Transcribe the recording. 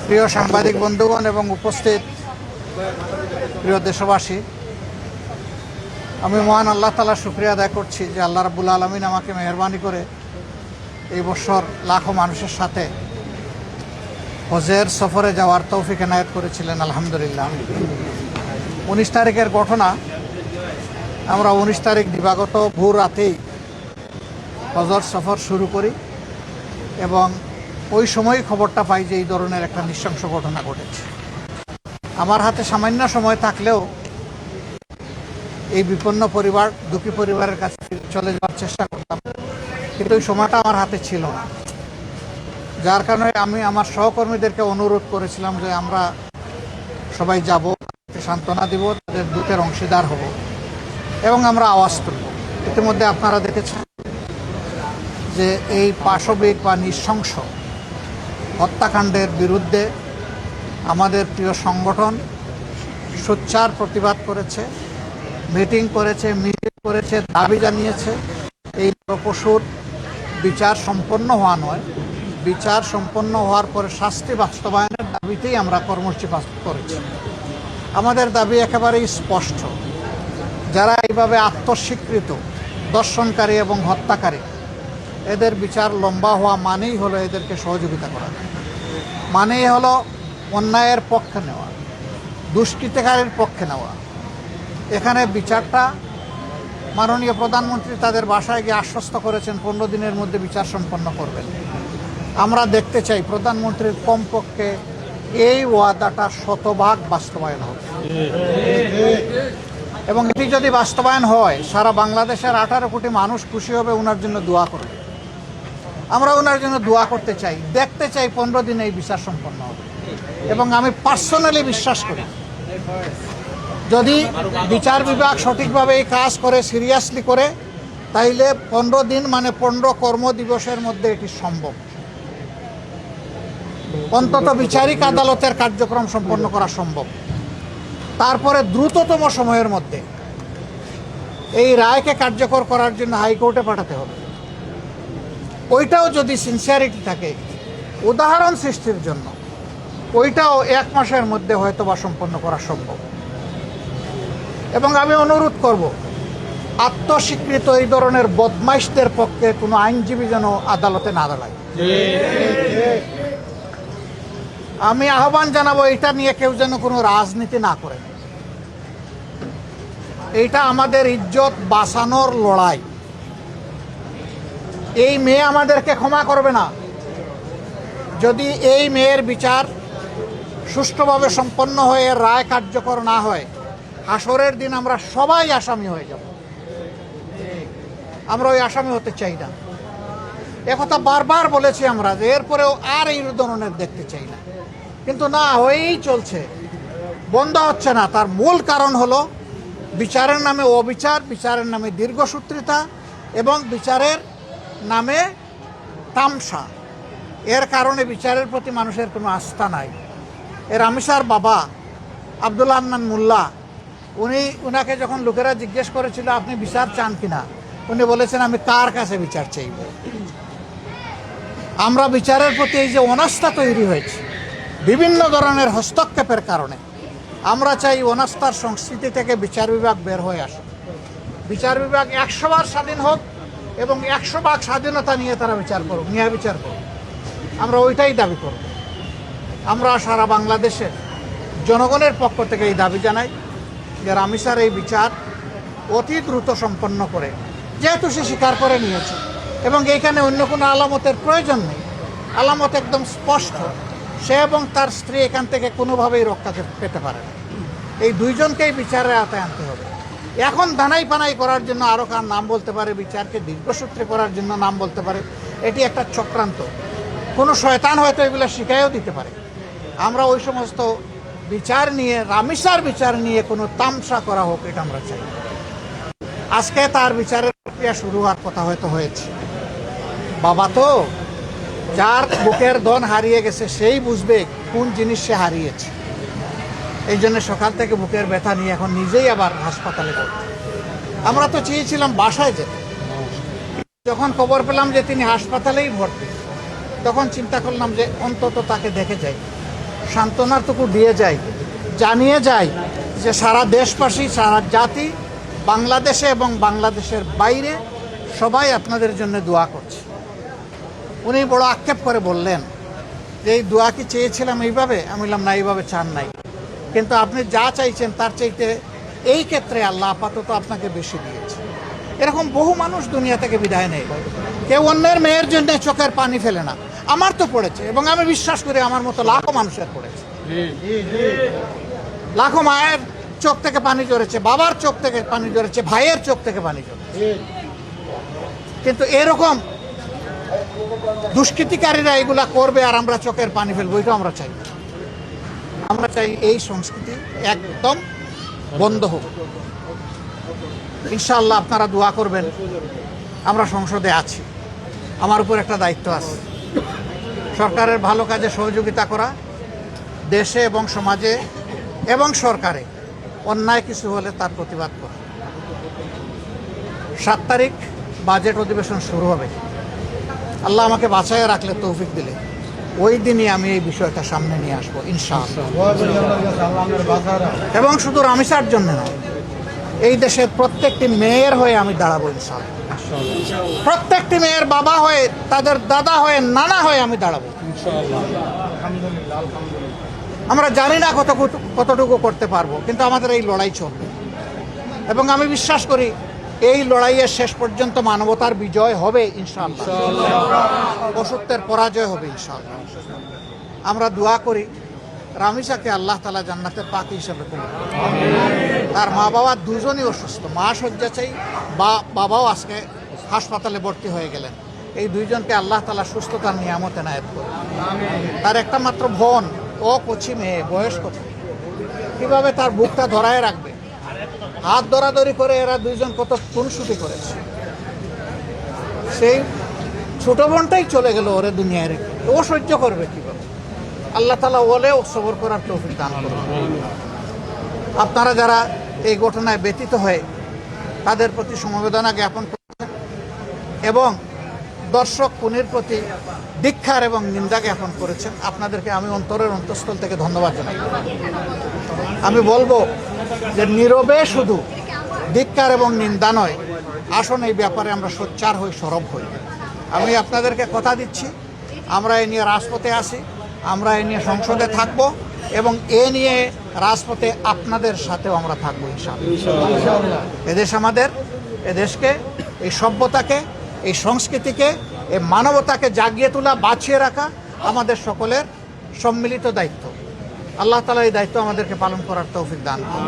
প্রিয় সাংবাদিক বন্ধুগণ এবং উপস্থিত প্রিয় দেশবাসী, আমি মহান আল্লাহ তাআলার শুকরিয়া আদায় করছি যে আল্লাহ রাব্বুল আলামিন আমাকে মেহেরবানি করে এই বছর লাখো মানুষের সাথে হজের সফরে যাওয়ার তৌফিক এনায়েত করেছিলেন। আলহামদুলিল্লাহ। 19 তারিখের ঘটনা, আমরা 19 তারিখ দিবাগত ভোর রাতেই হজর সফর শুরু করি এবং ওই সময়ই খবরটা পাই যে এই ধরনের একটা নৃশংস ঘটনা ঘটেছে। আমার হাতে সামান্য সময় থাকলেও এই বিপন্ন পরিবার, দুঃখী পরিবারের কাছে চলে যাওয়ার চেষ্টা করতাম, কিন্তু ওই সময়টা আমার হাতে ছিল না। যার কারণে আমি আমার সহকর্মীদেরকে অনুরোধ করেছিলাম যে আমরা সবাই যাব, সান্ত্বনা দিব, তাদের দুঃখের অংশীদার হব এবং আমরা আওয়াজ তুলব। ইতিমধ্যে আপনারা দেখেছেন যে এই পাশবিক বা নৃশংস হত্যাকাণ্ডের বিরুদ্ধে আমাদের প্রিয় সংগঠন সোচ্চার প্রতিবাদ করেছে, মিটিং করেছে, মিছিল করেছে, দাবি জানিয়েছে। এই পশুর বিচার সম্পন্ন হওয়া নয়, বিচার সম্পন্ন হওয়ার পরে শাস্তি বাস্তবায়নের দাবিতেই আমরা কর্মসূচি বাস্তব করেছি। আমাদের দাবি একেবারেই স্পষ্ট, যারা এইভাবে আত্মস্বীকৃত দর্শনকারী এবং হত্যাকারী, এদের বিচার লম্বা হওয়া মানেই হলো এদেরকে সহযোগিতা করা, মানেই হলো অন্যায়ের পক্ষে নেওয়া, দুষ্কৃতিকারীর পক্ষে নেওয়া। এখানে বিচারটা মাননীয় প্রধানমন্ত্রী তাদের বাসায় গিয়ে আশ্বস্ত করেছেন 15 দিনের মধ্যে বিচার সম্পন্ন করবেন। আমরা দেখতে চাই প্রধানমন্ত্রীর কমপক্ষে এই ওয়াদাটা শতভাগ বাস্তবায়ন হবে এবং এটি যদি বাস্তবায়ন হয় সারা বাংলাদেশের 18 কোটি মানুষ খুশি হবে, ওনার জন্য দোয়া করবে। আমরা ওনার জন্য দোয়া করতে চাই, দেখতে চাই 15 দিনে এই বিচার সম্পন্ন হবে। এবং আমি পার্সোনালি বিশ্বাস করি যদি বিচার বিভাগ সঠিকভাবে এই কাজ করে, সিরিয়াসলি করে, তাইলে 15 দিন মানে 15 কর্মদিবসের মধ্যে এটি সম্ভব। অন্তত বিচারিক আদালতের কার্যক্রম সম্পন্ন করা সম্ভব। তারপরে দ্রুততম সময়ের মধ্যে এই রায়কে কার্যকর করার জন্য হাইকোর্টে পাঠাতে হবে। ওইটাও যদি সিনসিয়ারিটি থাকে উদাহরণ সৃষ্টির জন্য, ওইটাও 1 মাসের মধ্যে হয়তো বা সম্পন্ন করা সম্ভব। এবং আমি অনুরোধ করব, আত্মস্বীকৃত এই ধরনের বদমাইশদের পক্ষে কোনো আইনজীবী যেন আদালতে না দাঁড়ায়। আমি আহ্বান জানাবো, এটা নিয়ে কেউ যেন কোনো রাজনীতি না করে। এইটা আমাদের ইজ্জত বাঁচানোর লড়াই। এই মেয়ে আমাদেরকে ক্ষমা করবে না যদি এই মেয়ের বিচার সুষ্ঠুভাবে সম্পন্ন হয়ে রায় কার্যকর না হয়। হাসরের দিন আমরা সবাই আসামি হয়ে যাব। আমরা ওই আসামি হতে চাই না। একথা বারবার বলেছি আমরা যে এরপরেও আর এই ধরনের দেখতে চাই না, কিন্তু না, হয়েই চলছে, বন্ধ হচ্ছে না। তার মূল কারণ হলো বিচারের নামে অবিচার, বিচারের নামে দীর্ঘসূত্রিতা এবং বিচারের নামে তামসা। এর কারণে বিচারের প্রতি মানুষের কোনো আস্থা নাই। এর রামিসার বাবা আব্দুল আন্নান মোল্লা, উনাকে যখন লোকেরা জিজ্ঞেস করেছিল আপনি বিচার চান কিনা, উনি বলেছেন আমি কার কাছে বিচার চাইব। আমরা বিচারের প্রতি এই যে অনাস্থা তৈরি হয়েছে বিভিন্ন ধরনের হস্তক্ষেপের কারণে, আমরা চাই অনাস্থার সংস্কৃতি থেকে বিচার বিভাগ বের হয়ে আসুক। বিচার বিভাগ 100 বার স্বাধীন হোক এবং 100 ভাগ স্বাধীনতা নিয়ে তারা বিচার করুক, ন্যায় বিচার করুক। আমরা ওইটাই দাবি করব। আমরা সারা বাংলাদেশের জনগণের পক্ষ থেকে এই দাবি জানাই যে রামিসার এই বিচার অতি দ্রুত সম্পন্ন করে, যেহেতু সে স্বীকার করে নিয়েছে এবং এইখানে অন্য কোনো আলামতের প্রয়োজন নেই, আলামত একদম স্পষ্ট, সে এবং তার স্ত্রী এখান থেকে কোনোভাবেই রক্ষা পেতে পারে না। এই দুইজনকেই বিচারের আওতায় আনতে হবে। এখন দানাই পানাই করার জন্য আরও কার নাম বলতে পারে, বিচারকে দীর্ঘসূত্রে করার জন্য নাম বলতে পারে, এটি একটা চক্রান্ত। কোনো শয়তান হয়তো এগুলো শিখাইও দিতে পারে। আমরা ওই সমস্ত বিচার নিয়ে, রামিসার বিচার নিয়ে কোনো তামসা করা হোক, এটা আমরা চাই। আজকে তার বিচারের প্রক্রিয়া শুরু হওয়ার কথা হয়তো হয়েছে। বাবা তো, যার বুকের ধন হারিয়ে গেছে সেই বুঝবে কোন জিনিস সে হারিয়েছে। এই জন্য সকাল থেকে বুকের ব্যথা নিয়ে এখন নিজেই আবার হাসপাতালে ভর্তি। আমরা তো চেয়েছিলাম বাসায় যেতে। যখন খবর পেলাম যে তিনি হাসপাতালেই ভর্তি, তখন চিন্তা করলাম যে অন্তত তাকে দেখে যাই। সান্ত্বনাটুকু দিয়ে যাই, জানিয়ে যাই যে সারা দেশবাসী, সারা জাতি, বাংলাদেশে এবং বাংলাদেশের বাইরে সবাই আপনাদের জন্য দোয়া করছে। উনি বড় আক্ষেপ করে বললেন যে এই দোয়া কি চেয়েছিলাম এইভাবে? আমি বললাম না, এইভাবে চান নাই, কিন্তু আপনি যা চাইছেন তার চাইতে এই ক্ষেত্রে আল্লাহ আপাতত আপনাকে বেশি দিয়েছে। এরকম বহু মানুষ দুনিয়া থেকে বিদায় নেয়, কেউ অন্যের মেয়ের জন্য চোখের পানি ফেলে না। আমার তো পড়েছে, এবং আমি বিশ্বাস করি আমার মতো লাখো মানুষের পড়েছে। লাখো মায়ের চোখ থেকে পানি ঝরেছে, বাবার চোখ থেকে পানি ঝরেছে, ভাইয়ের চোখ থেকে পানি ঝরেছে। কিন্তু এরকম দুষ্কৃতিকারীরা এগুলা করবে আর আমরা চোখের পানি ফেলবো, এটা আমরা চাই। আমরা চাই এই সংস্কৃতি একদম বন্ধ হোক। ইনশাআল্লাহ আপনারা দোয়া করবেন। আমরা সংসদে আছি, আমার উপর একটা দায়িত্ব আছে, সরকারের ভালো কাজে সহযোগিতা করা, দেশে এবং সমাজে এবং সরকারে অন্যায় কিছু হলে তার প্রতিবাদ করা। 7 তারিখ বাজেট অধিবেশন শুরু হবে। আল্লাহ আমাকে বাঁচাইয়া রাখলে, তৌফিক দিলে, ওই দিনই আমি এই বিষয়টা সামনে নিয়ে আসবো ইনশাআল্লাহ। এবং শুধু রামিসার জন্য নয়, এই দেশের প্রত্যেকটি মেয়ের হয়ে আমি দাঁড়াবো ইনশাআল্লাহ। প্রত্যেকটি মেয়ের বাবা হয়ে, তাদের দাদা হয়ে, নানা হয়ে আমি দাঁড়াবো ইনশাআল্লাহ। আমরা জানি না কতটুকু করতে পারবো, কিন্তু আমাদের এই লড়াই চলবে, এবং আমি বিশ্বাস করি এই লড়াইয়ের শেষ পর্যন্ত মানবতার বিজয় হবে ইনশাআল্লাহ, অসত্যের পরাজয় হবে ইনশাআল্লাহ। আমরা দোয়া করি রামিসাকে আল্লাহ তাআলা জান্নাতের পাখি হিসেবে কবুল করুন। তার মা বাবা দুজনই অসুস্থ, মা শয্যাশায়ী, বাবাও আজকে হাসপাতালে ভর্তি হয়ে গেলেন। এই দুইজনকে আল্লাহ তাআলা সুস্থতার নিয়ামত এনায়েত করুন। তার একটা মাত্র বোন, ও কচি মেয়ে, বয়স কত, কিভাবে তার বুকটা ধরায় রাখবে? হাত ধরাধরি করে এরা দুইজন কত খুনসুটি করেছে। সেই ছোট বোনটাই চলে গেল ওরে দুনিয়ায় রেখে, ও সহ্য করবে কিভাবে? আল্লাহ তাআলা ওলেও সবর করার তৌফিক দান করুন। আপনারা যারা এই ঘটনায় ব্যথিত হয়ে তাদের প্রতি সমবেদনা জ্ঞাপন করছেন এবং দর্শক খুনির প্রতি ধিক্কার এবং নিন্দা জ্ঞাপন করেছেন, আপনাদেরকে আমি অন্তরের অন্তঃস্থল থেকে ধন্যবাদ জানাই। আমি বলবো যে নীরবে শুধু ধিক্কার এবং নিন্দা নয়, আসুন এই ব্যাপারে আমরা সোচ্চার হই, সরব হই। আমি আপনাদেরকে কথা দিচ্ছি, আমরা এ নিয়ে রাজপথে আসি, আমরা এ নিয়ে সংসদে থাকব, এবং এ নিয়ে রাজপথে আপনাদের সাথেও আমরা থাকবো ইনশাআল্লাহ। এদেশ আমাদের, এদেশকে, এই সভ্যতাকে, এই সংস্কৃতিকে, এই মানবতাকে জাগিয়ে তোলা, বাঁচিয়ে রাখা আমাদের সকলের সম্মিলিত দায়িত্ব। আল্লাহ তাআলা এই দায়িত্ব আমাদেরকে পালন করার তৌফিক দান করুন।